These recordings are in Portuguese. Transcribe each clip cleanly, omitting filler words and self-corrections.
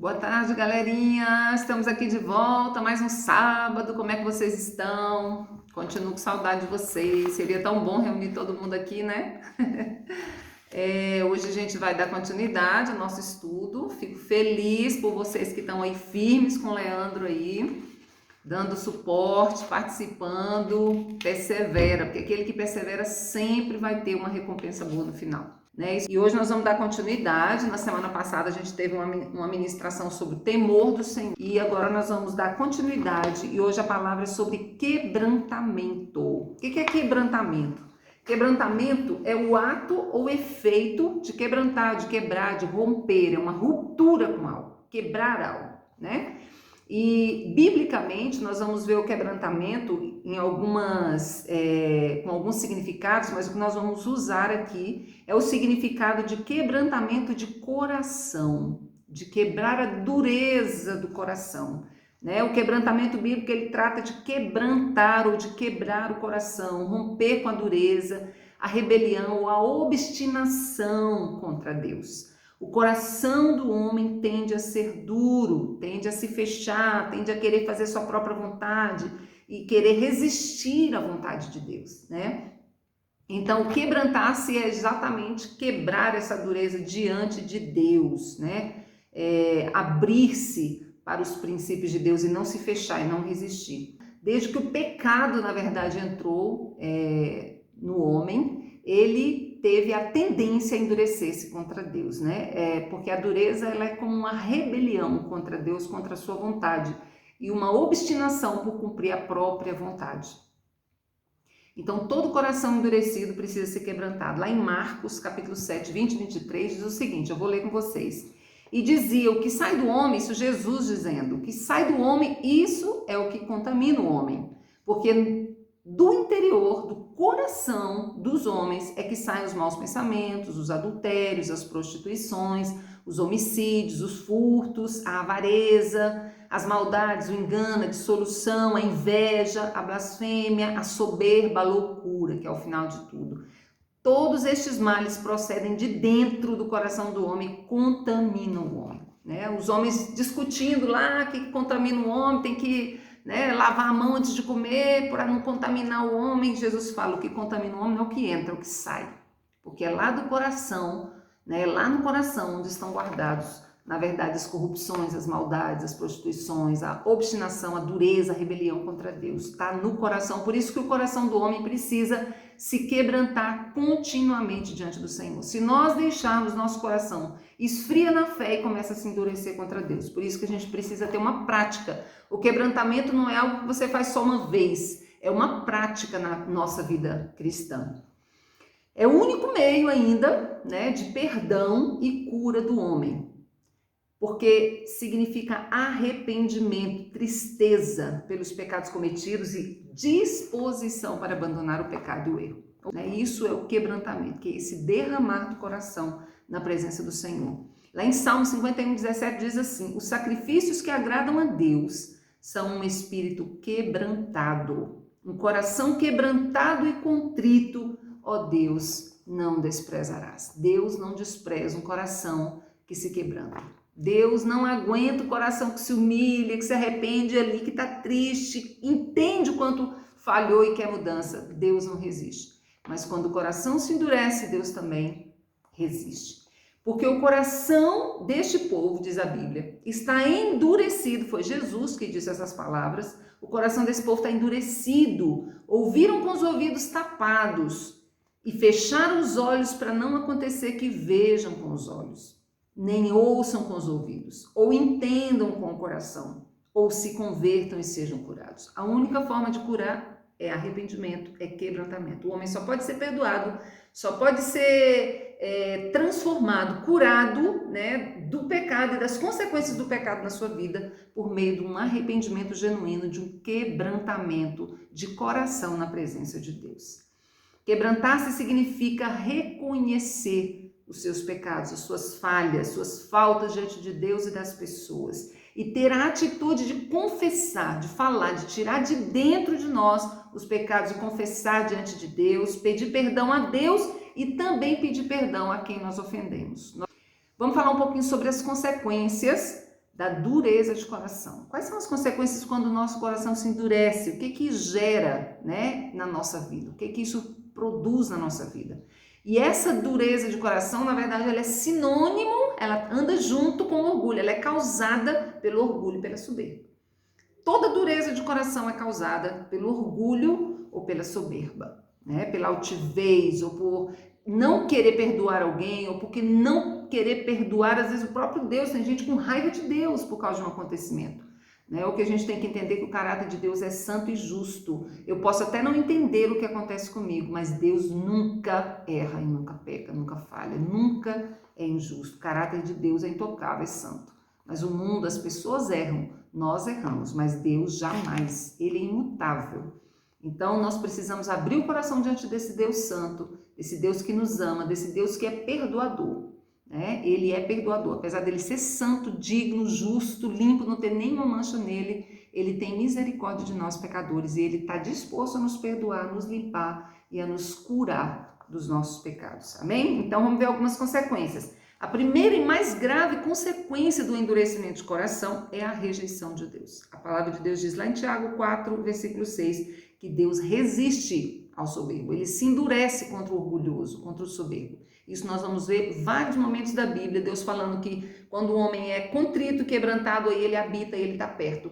Boa tarde, galerinha. Estamos aqui de volta, mais um sábado. Como é que vocês estão? Continuo com saudade de vocês. Seria tão bom reunir todo mundo aqui, né? Hoje a gente vai dar continuidade ao nosso estudo. Fico feliz por vocês que estão aí firmes com o Leandro aí, dando suporte, participando. Persevera, porque aquele que persevera sempre vai ter uma recompensa boa no final. Né? E hoje nós vamos dar continuidade. Na semana passada a gente teve uma ministração sobre o temor do Senhor e agora nós vamos dar continuidade e hoje a palavra é sobre quebrantamento. O que é quebrantamento? Quebrantamento é o ato ou efeito de quebrantar, de quebrar, de romper, é uma ruptura com algo, quebrar algo, né? E, biblicamente, nós vamos ver o quebrantamento em com alguns significados, mas o que nós vamos usar aqui é o significado de quebrantamento de coração, de quebrar a dureza do coração. Né? O quebrantamento bíblico, ele trata de quebrantar ou de quebrar o coração, romper com a dureza, a rebelião ou a obstinação contra Deus. O coração do homem tende a ser duro, tende a se fechar, tende a querer fazer sua própria vontade e querer resistir à vontade de Deus, né? Então, quebrantar-se é exatamente quebrar essa dureza diante de Deus, né? Abrir-se para os princípios de Deus e não se fechar e não resistir. Desde que o pecado, na verdade, entrou no homem, ele teve a tendência a endurecer-se contra Deus, né? Porque a dureza ela é como uma rebelião contra Deus, contra a sua vontade, e uma obstinação por cumprir a própria vontade. Então, todo coração endurecido precisa ser quebrantado. Lá em Marcos, capítulo 7, 20 e 23, diz o seguinte, eu vou ler com vocês. E dizia, o que sai do homem, isso Jesus dizendo, o que sai do homem, isso é o que contamina o homem, porque do interior, do coração dos homens é que saem os maus pensamentos, os adultérios, as prostituições, os homicídios, os furtos, a avareza, as maldades, o engano, a dissolução, a inveja, a blasfêmia, a soberba, a loucura, que é o final de tudo. Todos estes males procedem de dentro do coração do homem e contaminam o homem. Né? Os homens discutindo lá que contamina o homem, tem que lavar a mão antes de comer para não contaminar o homem. Jesus fala, o que contamina o homem não é o que entra, é o que sai. Porque é lá do coração, lá no coração onde estão guardados, na verdade, as corrupções, as maldades, as prostituições, a obstinação, a dureza, a rebelião contra Deus. Está no coração, por isso que o coração do homem precisa se quebrantar continuamente diante do Senhor. Se nós deixarmos nosso coração esfria na fé e começa a se endurecer contra Deus. Por isso que a gente precisa ter uma prática. O quebrantamento não é algo que você faz só uma vez, é uma prática na nossa vida cristã. É o único meio ainda, de perdão e cura do homem. Porque significa arrependimento, tristeza pelos pecados cometidos e disposição para abandonar o pecado e o erro. Isso é o quebrantamento, que é esse derramar do coração na presença do Senhor. Lá em Salmo 51, 17 diz assim, os sacrifícios que agradam a Deus são um espírito quebrantado, um coração quebrantado e contrito, ó Deus, não desprezarás. Deus não despreza um coração que se quebranta. Deus não aguenta o coração que se humilha, que se arrepende ali, que está triste, entende o quanto falhou e quer mudança. Deus não resiste. Mas quando o coração se endurece, Deus também resiste. Porque o coração deste povo, diz a Bíblia, está endurecido. Foi Jesus que disse essas palavras. O coração desse povo está endurecido. Ouviram com os ouvidos tapados e fecharam os olhos para não acontecer que vejam com os olhos. Nem ouçam com os ouvidos, ou entendam com o coração, ou se convertam e sejam curados. A única forma de curar é arrependimento, é quebrantamento. O homem só pode ser perdoado, só pode ser transformado, curado do pecado e das consequências do pecado na sua vida por meio de um arrependimento genuíno, de um quebrantamento de coração na presença de Deus. Quebrantar-se significa reconhecer os seus pecados, as suas falhas, suas faltas diante de Deus e das pessoas. E ter a atitude de confessar, de falar, de tirar de dentro de nós os pecados e confessar diante de Deus, pedir perdão a Deus e também pedir perdão a quem nós ofendemos. Vamos falar um pouquinho sobre as consequências da dureza de coração. Quais são as consequências quando o nosso coração se endurece? O que gera, né, na nossa vida? O que isso produz na nossa vida? E essa dureza de coração, na verdade, ela é sinônimo, ela anda junto com o orgulho, ela é causada pelo orgulho e pela soberba. Toda dureza de coração é causada pelo orgulho ou pela soberba, né? Pela altivez, ou por não querer perdoar alguém, ou porque não querer perdoar, às vezes, o próprio Deus. Tem gente com raiva de Deus por causa de um acontecimento, né? O que a gente tem que entender é que o caráter de Deus é santo e justo. Eu posso até não entender o que acontece comigo, mas Deus nunca erra e nunca peca, nunca falha, nunca é injusto. O caráter de Deus é intocável, é santo. Mas o mundo, as pessoas erram, nós erramos, mas Deus jamais, ele é imutável. Então nós precisamos abrir o coração diante desse Deus santo, desse Deus que nos ama, desse Deus que é perdoador, né? Ele é perdoador, apesar dele ser santo, digno, justo, limpo, não ter nenhuma mancha nele, ele tem misericórdia de nós pecadores e ele está disposto a nos perdoar, a nos limpar e a nos curar dos nossos pecados, amém? Então vamos ver algumas consequências. A primeira e mais grave consequência do endurecimento de coração é a rejeição de Deus. A palavra de Deus diz lá em Tiago 4, versículo 6, que Deus resiste ao soberbo. Ele se endurece contra o orgulhoso, contra o soberbo. Isso nós vamos ver vários momentos da Bíblia, Deus falando que quando o homem é contrito, quebrantado, aí ele habita, ele está perto.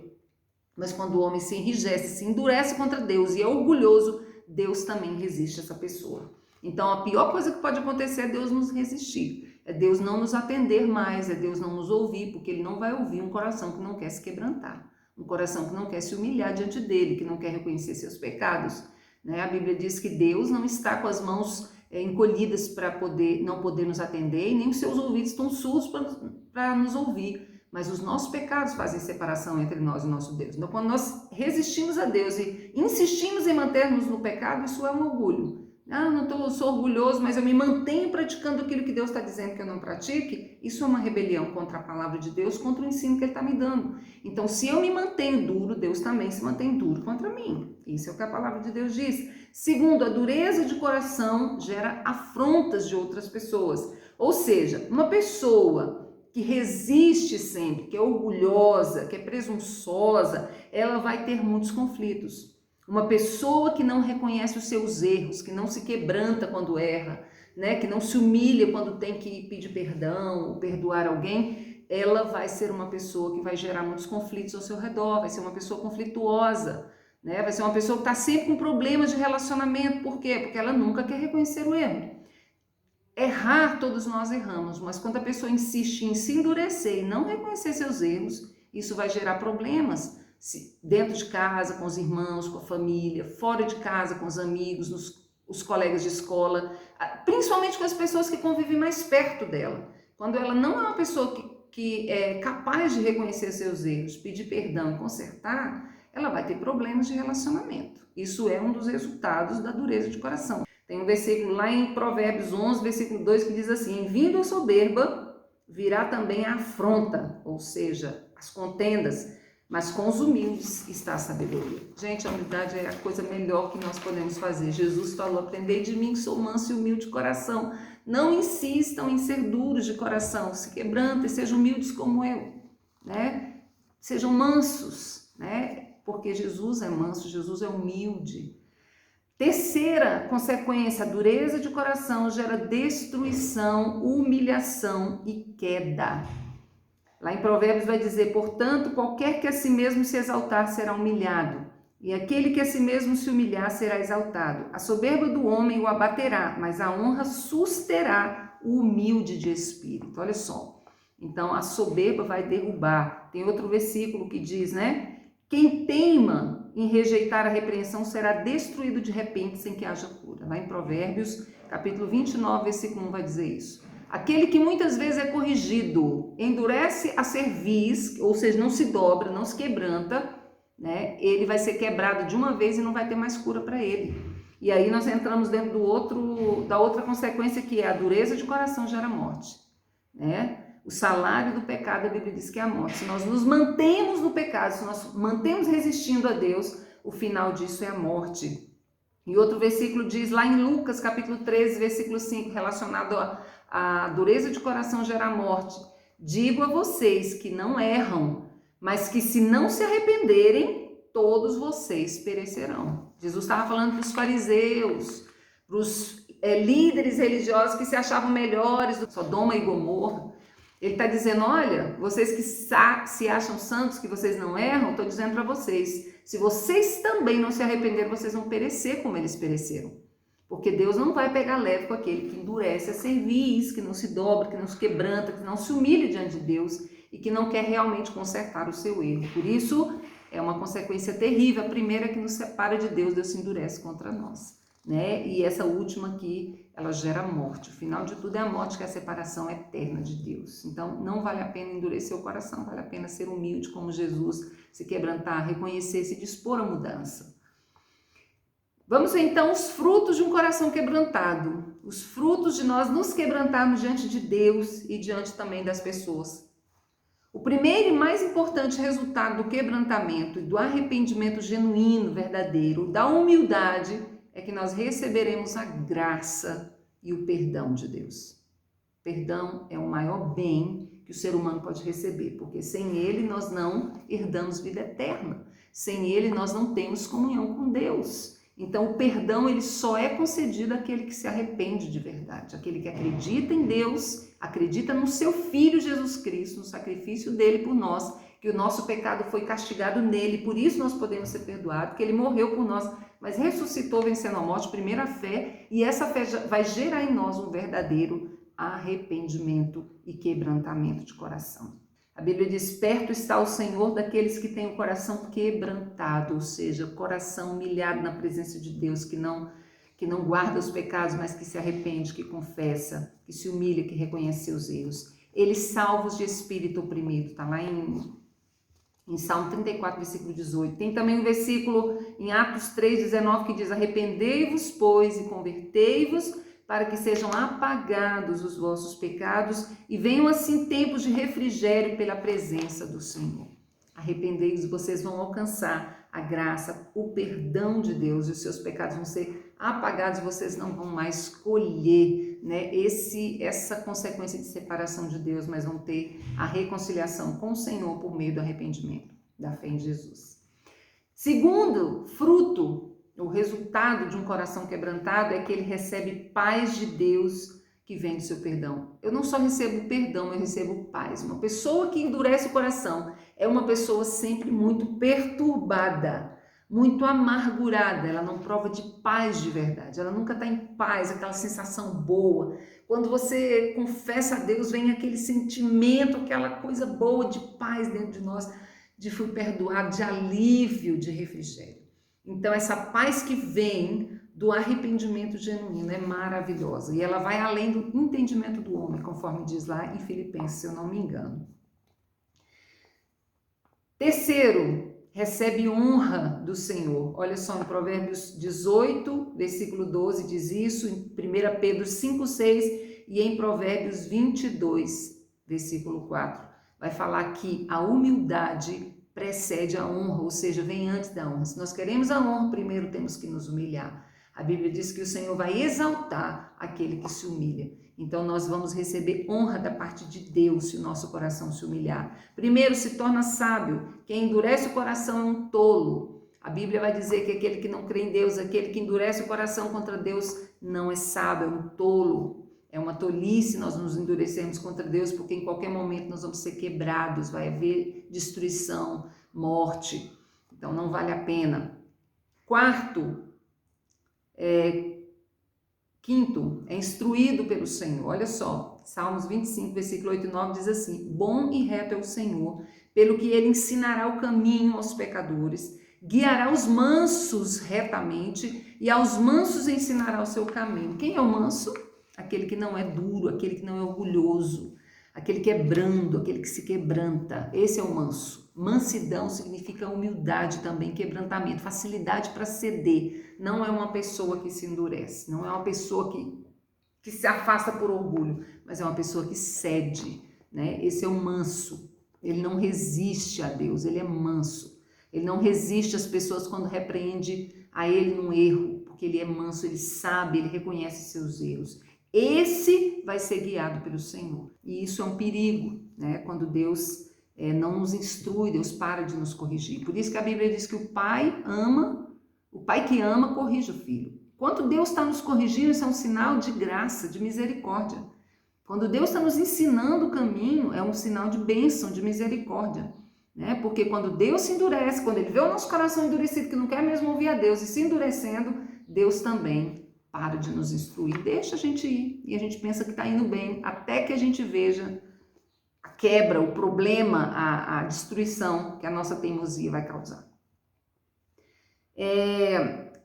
Mas quando o homem se enrijece, se endurece contra Deus e é orgulhoso, Deus também resiste a essa pessoa. Então a pior coisa que pode acontecer é Deus nos resistir. É Deus não nos atender mais, é Deus não nos ouvir, porque Ele não vai ouvir um coração que não quer se quebrantar, um coração que não quer se humilhar diante dEle, que não quer reconhecer seus pecados, né? A Bíblia diz que Deus não está com as mãos encolhidas para não poder nos atender, e nem os seus ouvidos estão surdos para nos ouvir, mas os nossos pecados fazem separação entre nós e o nosso Deus. Então quando nós resistimos a Deus e insistimos em mantermos no pecado, isso é um orgulho. Eu sou orgulhoso, mas eu me mantenho praticando aquilo que Deus está dizendo que eu não pratique. Isso é uma rebelião contra a palavra de Deus, contra o ensino que Ele está me dando. Então, se eu me mantenho duro, Deus também se mantém duro contra mim. Isso é o que a palavra de Deus diz. Segundo, a dureza de coração gera afrontas de outras pessoas. Ou seja, uma pessoa que resiste sempre, que é orgulhosa, que é presunçosa, ela vai ter muitos conflitos. Uma pessoa que não reconhece os seus erros, que não se quebranta quando erra, né? Que não se humilha quando tem que pedir perdão ou perdoar alguém, ela vai ser uma pessoa que vai gerar muitos conflitos ao seu redor, vai ser uma pessoa conflituosa, né? Vai ser uma pessoa que está sempre com problemas de relacionamento. Por quê? Porque ela nunca quer reconhecer o erro. Errar, todos nós erramos, mas quando a pessoa insiste em se endurecer e não reconhecer seus erros, isso vai gerar problemas. Dentro de casa, com os irmãos, com a família, fora de casa, com os amigos, os colegas de escola, principalmente com as pessoas que convivem mais perto dela. Quando ela não é uma pessoa que é capaz de reconhecer seus erros, pedir perdão e consertar, ela vai ter problemas de relacionamento. Isso é um dos resultados da dureza de coração. Tem um versículo lá em Provérbios 11, versículo 2, que diz assim: vindo a soberba, virá também a afronta, ou seja, as contendas, mas com os humildes está a sabedoria. Gente, a humildade é a coisa melhor que nós podemos fazer. Jesus falou: aprendei de mim que sou manso e humilde de coração. Não insistam em ser duros de coração, se quebrantem, sejam humildes como eu, né? Sejam mansos, né? Porque Jesus é manso, Jesus é humilde. Terceira consequência, a dureza de coração gera destruição, humilhação e queda. Lá em Provérbios vai dizer: portanto, qualquer que a si mesmo se exaltar será humilhado, e aquele que a si mesmo se humilhar será exaltado. A soberba do homem o abaterá, mas a honra susterá o humilde de espírito. Olha só. Então, a soberba vai derrubar. Tem outro versículo que diz, né? Quem teima em rejeitar a repreensão será destruído de repente sem que haja cura. Lá em Provérbios, capítulo 29, versículo 1 vai dizer isso. Aquele que muitas vezes é corrigido, endurece a cerviz, ou seja, não se dobra, não se quebranta, né? Ele vai ser quebrado de uma vez e não vai ter mais cura para ele. E aí nós entramos dentro da outra consequência, que é a dureza de coração gera morte, né? O salário do pecado, a Bíblia diz que é a morte. Se nós nos mantemos no pecado, se nós mantemos resistindo a Deus, o final disso é a morte. E outro versículo diz lá em Lucas, capítulo 13, versículo 5, relacionado a dureza de coração gera morte. Digo a vocês que não erram, mas que se não se arrependerem, todos vocês perecerão. Jesus estava falando para os fariseus, para os líderes religiosos que se achavam melhores do Sodoma e Gomorra. Ele está dizendo, olha, vocês que se acham santos, que vocês não erram, estou dizendo para vocês, se vocês também não se arrependerem, vocês vão perecer como eles pereceram. Porque Deus não vai pegar leve com aquele que endurece a cerviz, que não se dobra, que não se quebranta, que não se humilha diante de Deus e que não quer realmente consertar o seu erro. Por isso, é uma consequência terrível. A primeira que nos separa de Deus, Deus se endurece contra nós, né? E essa última aqui, ela gera morte. O final de tudo é a morte, que é a separação eterna de Deus. Então, não vale a pena endurecer o coração, vale a pena ser humilde como Jesus, se quebrantar, reconhecer, se dispor à mudança. Vamos ver então os frutos de um coração quebrantado, os frutos de nós nos quebrantarmos diante de Deus e diante também das pessoas. O primeiro e mais importante resultado do quebrantamento e do arrependimento genuíno, verdadeiro, da humildade, é que nós receberemos a graça e o perdão de Deus. Perdão é o maior bem que o ser humano pode receber, porque sem ele nós não herdamos vida eterna, sem ele nós não temos comunhão com Deus. Então, o perdão ele só é concedido àquele que se arrepende de verdade, aquele que acredita em Deus, acredita no seu Filho Jesus Cristo, no sacrifício dele por nós, que o nosso pecado foi castigado nele, por isso nós podemos ser perdoados, que ele morreu por nós, mas ressuscitou vencendo a morte, primeira fé, e essa fé vai gerar em nós um verdadeiro arrependimento e quebrantamento de coração. A Bíblia diz, perto está o Senhor daqueles que têm o coração quebrantado, ou seja, coração humilhado na presença de Deus, que não guarda os pecados, mas que se arrepende, que confessa, que se humilha, que reconhece seus erros. Eles salvos de espírito oprimido, está lá em Salmo 34, versículo 18. Tem também um versículo em Atos 3, 19, que diz, arrependei-vos, pois, e convertei-vos, para que sejam apagados os vossos pecados e venham assim tempos de refrigério pela presença do Senhor. Arrependei-vos, vocês vão alcançar a graça, o perdão de Deus e os seus pecados vão ser apagados, vocês não vão mais colher, né, essa consequência de separação de Deus, mas vão ter a reconciliação com o Senhor por meio do arrependimento, da fé em Jesus. Segundo fruto, o resultado de um coração quebrantado é que ele recebe paz de Deus que vem do seu perdão. Eu não só recebo perdão, eu recebo paz. Uma pessoa que endurece o coração é uma pessoa sempre muito perturbada, muito amargurada. Ela não prova de paz de verdade, ela nunca está em paz, aquela sensação boa. Quando você confessa a Deus, vem aquele sentimento, aquela coisa boa de paz dentro de nós, de fui perdoado, de alívio, de refrigério. Então, essa paz que vem do arrependimento genuíno é maravilhosa. E ela vai além do entendimento do homem, conforme diz lá em Filipenses, se eu não me engano. Terceiro, recebe honra do Senhor. Olha só, em Provérbios 18, versículo 12, diz isso. Em 1 Pedro 5, 6 e em Provérbios 22, versículo 4. Vai falar que a humildade precede a honra, ou seja, vem antes da honra. Se nós queremos a honra, primeiro temos que nos humilhar. A Bíblia diz que o Senhor vai exaltar aquele que se humilha. Então nós vamos receber honra da parte de Deus se o nosso coração se humilhar. Primeiro, se torna sábio. Quem endurece o coração é um tolo. A Bíblia vai dizer que aquele que não crê em Deus, aquele que endurece o coração contra Deus, não é sábio, é um tolo. É uma tolice nós nos endurecermos contra Deus, porque em qualquer momento nós vamos ser quebrados, vai haver destruição, morte. Então não vale a pena. Quinto, é instruído pelo Senhor. Olha só, Salmos 25, versículo 8 e 9 diz assim, bom e reto é o Senhor, pelo que ele ensinará o caminho aos pecadores, guiará os mansos retamente e aos mansos ensinará o seu caminho. Quem é o manso? Aquele que não é duro, aquele que não é orgulhoso, aquele que é brando, aquele que se quebranta. Esse é o manso. Mansidão significa humildade também, quebrantamento, facilidade para ceder. Não é uma pessoa que se endurece, não é uma pessoa que se afasta por orgulho, mas é uma pessoa que cede, né? Esse é o manso. Ele não resiste a Deus, ele é manso. Ele não resiste às pessoas quando repreende a ele num erro, porque ele é manso, ele sabe, ele reconhece seus erros. esse vai ser guiado pelo Senhor. E isso é um perigo, né? Quando Deus não nos instrui, Deus para de nos corrigir. Por isso que a Bíblia diz que o pai que ama corrige o filho. Quando Deus está nos corrigindo, isso é um sinal de graça, de misericórdia. Quando Deus está nos ensinando o caminho, é um sinal de bênção, de misericórdia. Né? Porque quando Deus se endurece, quando Ele vê o nosso coração endurecido, que não quer mesmo ouvir a Deus e se endurecendo, Deus também para de nos instruir, deixa a gente ir. E a gente pensa que está indo bem, até que a gente veja a quebra, o problema, a destruição que a nossa teimosia vai causar.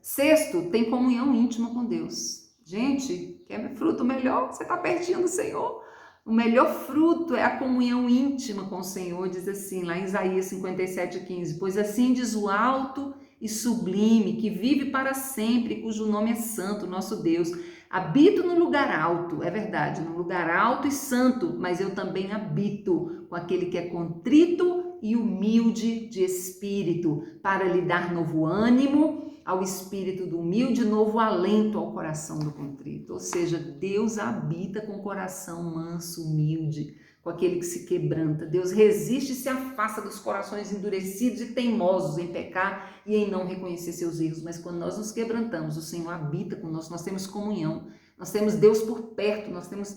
Sexto, tem comunhão íntima com Deus. Gente, quer fruto melhor? Você está pertinho do Senhor. O melhor fruto é a comunhão íntima com o Senhor, diz assim, lá em Isaías 57:15. Pois assim diz o alto e sublime, que vive para sempre, cujo nome é santo, nosso Deus. Habito no lugar alto, é verdade, no lugar alto e santo, mas eu também habito com aquele que é contrito e humilde de espírito, para lhe dar novo ânimo ao espírito do humilde, novo alento ao coração do contrito. Ou seja, Deus habita com o coração manso, humilde, com aquele que se quebranta. Deus resiste e se afasta dos corações endurecidos e teimosos em pecar e em não reconhecer seus erros. Mas quando nós nos quebrantamos, o Senhor habita conosco, nós temos comunhão, nós temos Deus por perto, nós temos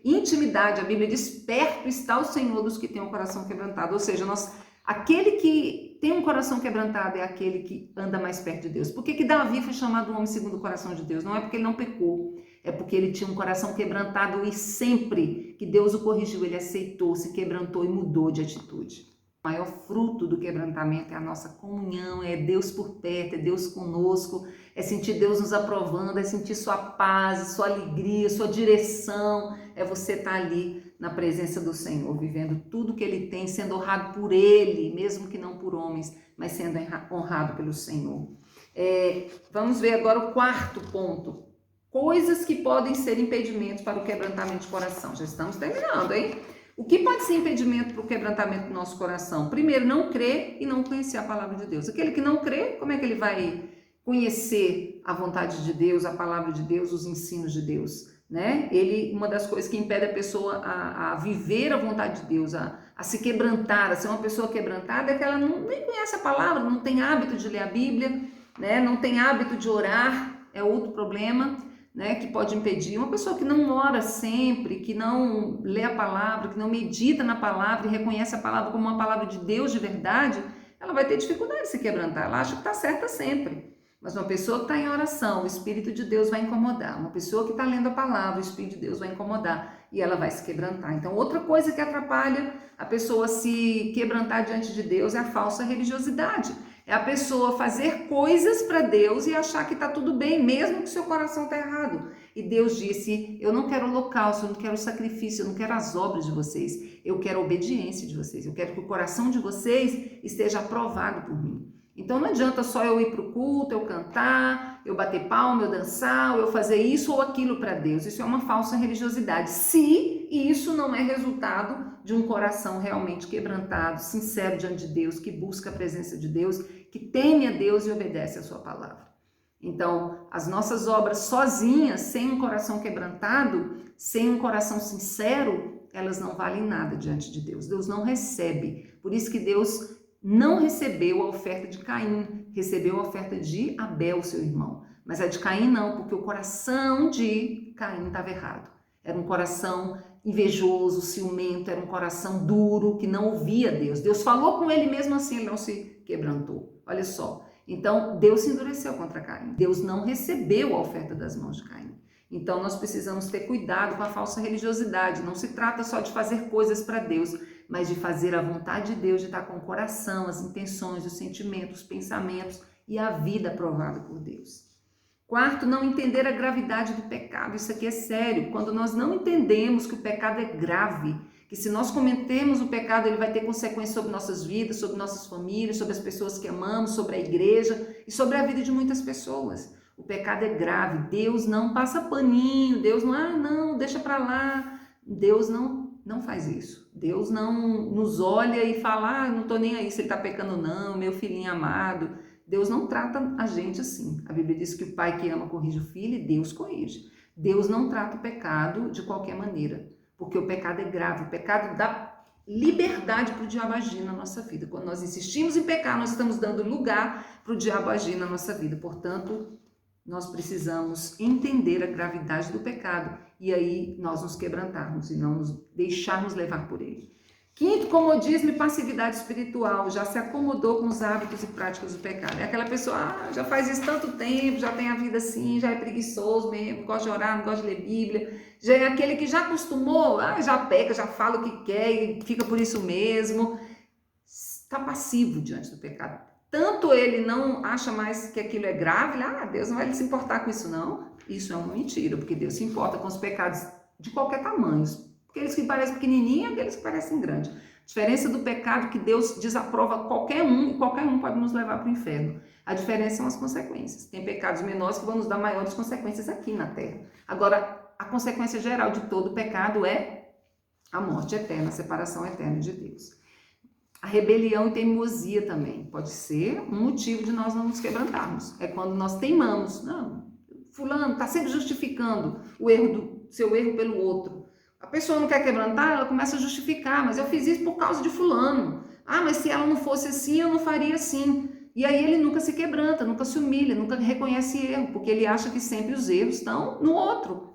intimidade. A Bíblia diz, perto está o Senhor dos que têm o coração quebrantado. Ou seja, aquele que tem um coração quebrantado é aquele que anda mais perto de Deus. Por que Davi foi chamado um homem segundo o coração de Deus? Não é porque ele não pecou, é porque ele tinha um coração quebrantado e sempre que Deus o corrigiu, ele aceitou, se quebrantou e mudou de atitude. O maior fruto do quebrantamento é a nossa comunhão, é Deus por perto, é Deus conosco, é sentir Deus nos aprovando, é sentir sua paz, sua alegria, sua direção, é você estar ali na presença do Senhor, vivendo tudo que Ele tem, sendo honrado por Ele, mesmo que não por homens, mas sendo honrado pelo Senhor. Vamos ver agora o quarto ponto. Coisas que podem ser impedimentos para o quebrantamento de coração. Já estamos terminando, hein? O que pode ser impedimento para o quebrantamento do nosso coração? Primeiro, não crer e não conhecer a palavra de Deus. Aquele que não crê, como é que ele vai conhecer a vontade de Deus, a palavra de Deus, os ensinos de Deus? Né? Uma das coisas que impede a pessoa a viver a vontade de Deus, a se quebrantar, a ser uma pessoa quebrantada, é que ela nem conhece a palavra, não tem hábito de ler a Bíblia, né? Não tem hábito de orar, é outro problema, né? Que pode impedir. Uma pessoa que não ora sempre, que não lê a palavra, que não medita na palavra e reconhece a palavra como uma palavra de Deus de verdade, ela vai ter dificuldade de se quebrantar, ela acha que está certa sempre. Mas uma pessoa que está em oração, o Espírito de Deus vai incomodar. Uma pessoa que está lendo a palavra, o Espírito de Deus vai incomodar e ela vai se quebrantar. Então, outra coisa que atrapalha a pessoa se quebrantar diante de Deus é a falsa religiosidade. É a pessoa fazer coisas para Deus e achar que está tudo bem, mesmo que seu coração está errado. E Deus disse, eu não quero holocausto, eu não quero sacrifício, eu não quero as obras de vocês, eu quero a obediência de vocês, eu quero que o coração de vocês esteja aprovado por mim. Então não adianta só eu ir para o culto, eu cantar, eu bater palma, eu dançar, eu fazer isso ou aquilo para Deus. Isso é uma falsa religiosidade, se isso não é resultado de um coração realmente quebrantado, sincero diante de Deus, que busca a presença de Deus, que teme a Deus e obedece a sua palavra. Então, as nossas obras sozinhas, sem um coração quebrantado, sem um coração sincero, elas não valem nada diante de Deus. Deus não recebe. Por isso que Deus não recebeu a oferta de Caim, recebeu a oferta de Abel, seu irmão. Mas a de Caim não, porque o coração de Caim estava errado. Era um coração invejoso, ciumento, era um coração duro, que não ouvia Deus. Deus falou com ele mesmo assim, ele não se quebrantou. Olha só. Então, Deus se endureceu contra Caim. Deus não recebeu a oferta das mãos de Caim. Então, nós precisamos ter cuidado com a falsa religiosidade. Não se trata só de fazer coisas para Deus, mas de fazer a vontade de Deus, de estar com o coração, as intenções, os sentimentos, os pensamentos e a vida aprovada por Deus. Quarto, não entender a gravidade do pecado. Isso aqui é sério. Quando nós não entendemos que o pecado é grave, que se nós cometermos o pecado, ele vai ter consequências sobre nossas vidas, sobre nossas famílias, sobre as pessoas que amamos, sobre a igreja e sobre a vida de muitas pessoas. O pecado é grave. Deus não passa paninho, Deus não, deixa para lá. Deus não faz isso. Deus não nos olha e fala, não estou nem aí se ele está pecando não, meu filhinho amado. Deus não trata a gente assim. A Bíblia diz que o pai que ama corrige o filho e Deus corrige. Deus não trata o pecado de qualquer maneira, porque o pecado é grave, o pecado dá liberdade para o diabo agir na nossa vida. Quando nós insistimos em pecar, nós estamos dando lugar para o diabo agir na nossa vida. Portanto, nós precisamos entender a gravidade do pecado e aí nós nos quebrantarmos e não nos deixarmos levar por ele. Quinto, comodismo e passividade espiritual, já se acomodou com os hábitos e práticas do pecado. É aquela pessoa, já faz isso tanto tempo, já tem a vida assim, já é preguiçoso mesmo, não gosta de orar, não gosta de ler Bíblia. Já é aquele que já acostumou, já peca, já fala o que quer e fica por isso mesmo. Está passivo diante do pecado. Tanto ele não acha mais que aquilo é grave, Deus não vai se importar com isso não. Isso é uma mentira, porque Deus se importa com os pecados de qualquer tamanho. Aqueles que parecem pequenininhos e aqueles que parecem grandes. A diferença do pecado é que Deus desaprova qualquer um e qualquer um pode nos levar para o inferno. A diferença são as consequências. Tem pecados menores que vão nos dar maiores consequências aqui na terra. Agora, a consequência geral de todo pecado é a morte eterna, a separação eterna de Deus. A rebelião e teimosia também pode ser um motivo de nós não nos quebrantarmos. É quando nós teimamos. Não, fulano está sempre justificando seu erro pelo outro. A pessoa não quer quebrantar, ela começa a justificar, mas eu fiz isso por causa de fulano. Mas se ela não fosse assim, eu não faria assim. E aí ele nunca se quebranta, nunca se humilha, nunca reconhece erro, porque ele acha que sempre os erros estão no outro.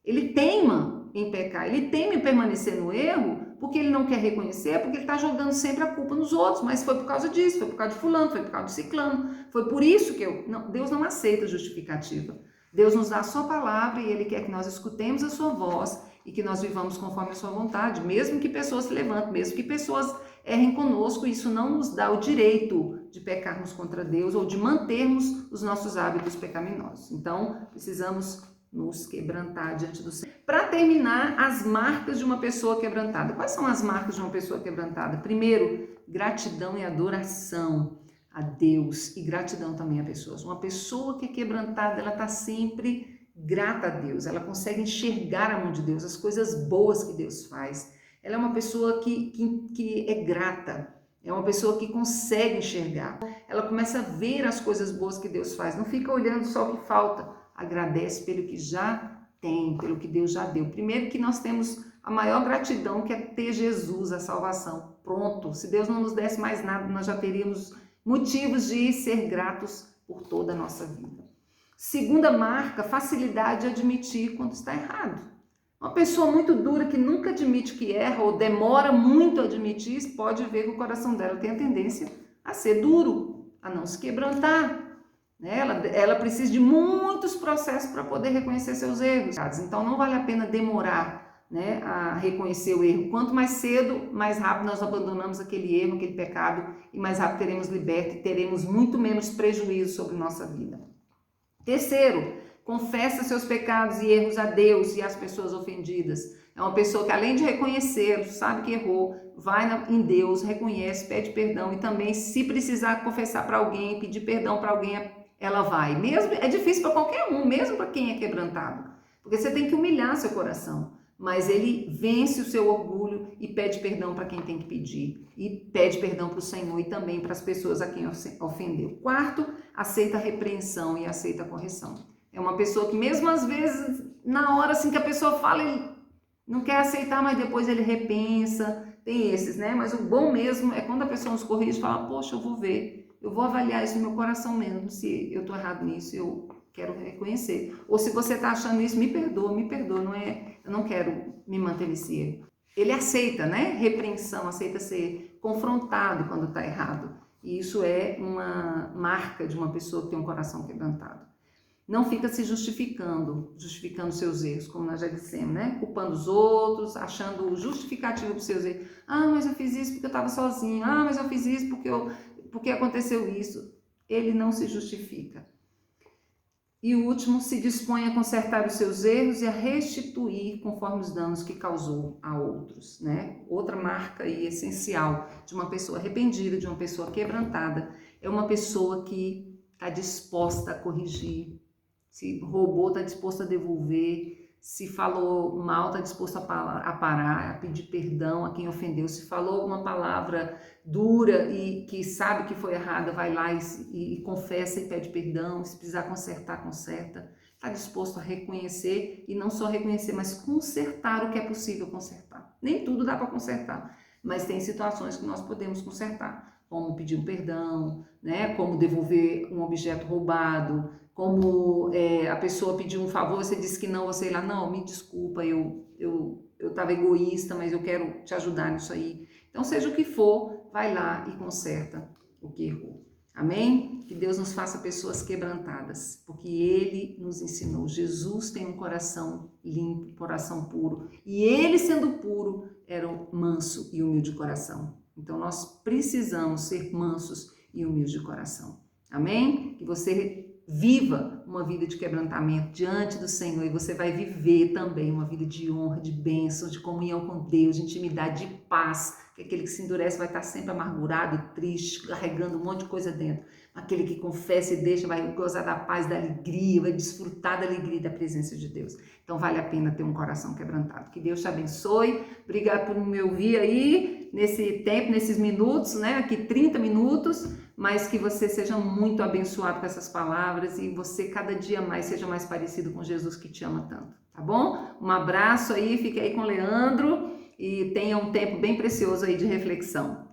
Ele teima em pecar, ele teima em permanecer no erro, porque ele não quer reconhecer, porque ele está jogando sempre a culpa nos outros, mas foi por causa disso, foi por causa de fulano, foi por causa de ciclano, foi por isso que Deus não aceita justificativa. Deus nos dá a sua palavra e ele quer que nós escutemos a sua voz e que nós vivamos conforme a sua vontade, mesmo que pessoas se levantem, mesmo que pessoas errem conosco, isso não nos dá o direito de pecarmos contra Deus ou de mantermos os nossos hábitos pecaminosos. Então, precisamos nos quebrantar diante do Senhor. Para terminar, as marcas de uma pessoa quebrantada. Quais são as marcas de uma pessoa quebrantada? Primeiro, gratidão e adoração a Deus e gratidão também a pessoas. Uma pessoa que é quebrantada, ela está sempre grata a Deus, ela consegue enxergar a mão de Deus, as coisas boas que Deus faz. Ela é uma pessoa que é grata, é uma pessoa que consegue enxergar. Ela começa a ver as coisas boas que Deus faz, não fica olhando só o que falta, agradece pelo que já tem, pelo que Deus já deu. Primeiro que nós temos a maior gratidão, que é ter Jesus, a salvação. Pronto, se Deus não nos desse mais nada, nós já teríamos motivos de ser gratos por toda a nossa vida. Segunda marca, facilidade de admitir quando está errado. Uma pessoa muito dura que nunca admite que erra ou demora muito a admitir, pode ver que o coração dela tem a tendência a ser duro, a não se quebrantar. Ela precisa de muitos processos para poder reconhecer seus erros. Então não vale a pena demorar a reconhecer o erro. Quanto mais cedo, mais rápido nós abandonamos aquele erro, aquele pecado e mais rápido teremos liberto e teremos muito menos prejuízo sobre nossa vida. Terceiro, confessa seus pecados e erros a Deus e às pessoas ofendidas. É uma pessoa que, além de reconhecê-los, sabe que errou, vai em Deus, reconhece, pede perdão e também, se precisar confessar para alguém, pedir perdão para alguém, ela vai. Mesmo é difícil para qualquer um, mesmo para quem é quebrantado, porque você tem que humilhar seu coração. Mas ele vence o seu orgulho e pede perdão para quem tem que pedir. E pede perdão para o Senhor e também para as pessoas a quem ofendeu. Quarto, aceita a repreensão e aceita a correção. É uma pessoa que mesmo às vezes, na hora assim que a pessoa fala, ele não quer aceitar, mas depois ele repensa. Tem esses, Mas o bom mesmo é quando a pessoa nos corrige e fala, poxa, eu vou ver, eu vou avaliar isso no meu coração mesmo, se eu estou errado nisso, eu quero reconhecer. Ou se você está achando isso, me perdoa, eu não quero me manter nesse erro. Ele aceita, repreensão, aceita ser confrontado quando está errado. E isso é uma marca de uma pessoa que tem um coração quebrantado. Não fica se justificando seus erros, como nós já dissemos, Culpando os outros, achando justificativa para os seus erros. Mas eu fiz isso porque eu estava sozinho. Mas eu fiz isso porque aconteceu isso. Ele não se justifica. E o último, se dispõe a consertar os seus erros e a restituir conforme os danos que causou a outros, Outra marca e essencial de uma pessoa arrependida, de uma pessoa quebrantada, é uma pessoa que está disposta a corrigir. Se roubou, está disposto a devolver. Se falou mal, está disposto a parar, a pedir perdão a quem ofendeu. Se falou alguma palavra dura e que sabe que foi errada, vai lá e confessa e pede perdão. Se precisar consertar, conserta. está disposto a reconhecer e não só reconhecer, mas consertar o que é possível consertar. Nem tudo dá para consertar, mas tem situações que nós podemos consertar, como pedir um perdão, né? Como devolver um objeto roubado, como a pessoa pediu um favor, você disse que não, você ir lá, não, me desculpa, eu estava egoísta, mas eu quero te ajudar nisso aí. Então, seja o que for, vai lá e conserta o que errou. Amém? Que Deus nos faça pessoas quebrantadas, porque Ele nos ensinou. Jesus tem um coração limpo, coração puro. E Ele, sendo puro, era um manso e humilde de coração. Então, nós precisamos ser mansos e humildes de coração. Amém? Que você viva uma vida de quebrantamento diante do Senhor e você vai viver também uma vida de honra, de bênção, de comunhão com Deus, de intimidade, de paz. Que aquele que se endurece vai estar sempre amargurado, triste, carregando um monte de coisa dentro. Aquele que confessa e deixa vai gozar da paz, da alegria, vai desfrutar da alegria e da presença de Deus. Então vale a pena ter um coração quebrantado. Que Deus te abençoe. Obrigado por me ouvir aí nesse tempo, nesses minutos, né? Aqui 30 minutos, mas que você seja muito abençoado com essas palavras e você cada dia mais seja mais parecido com Jesus que te ama tanto, tá bom? Um abraço aí, fique aí com o Leandro e tenha um tempo bem precioso aí de reflexão.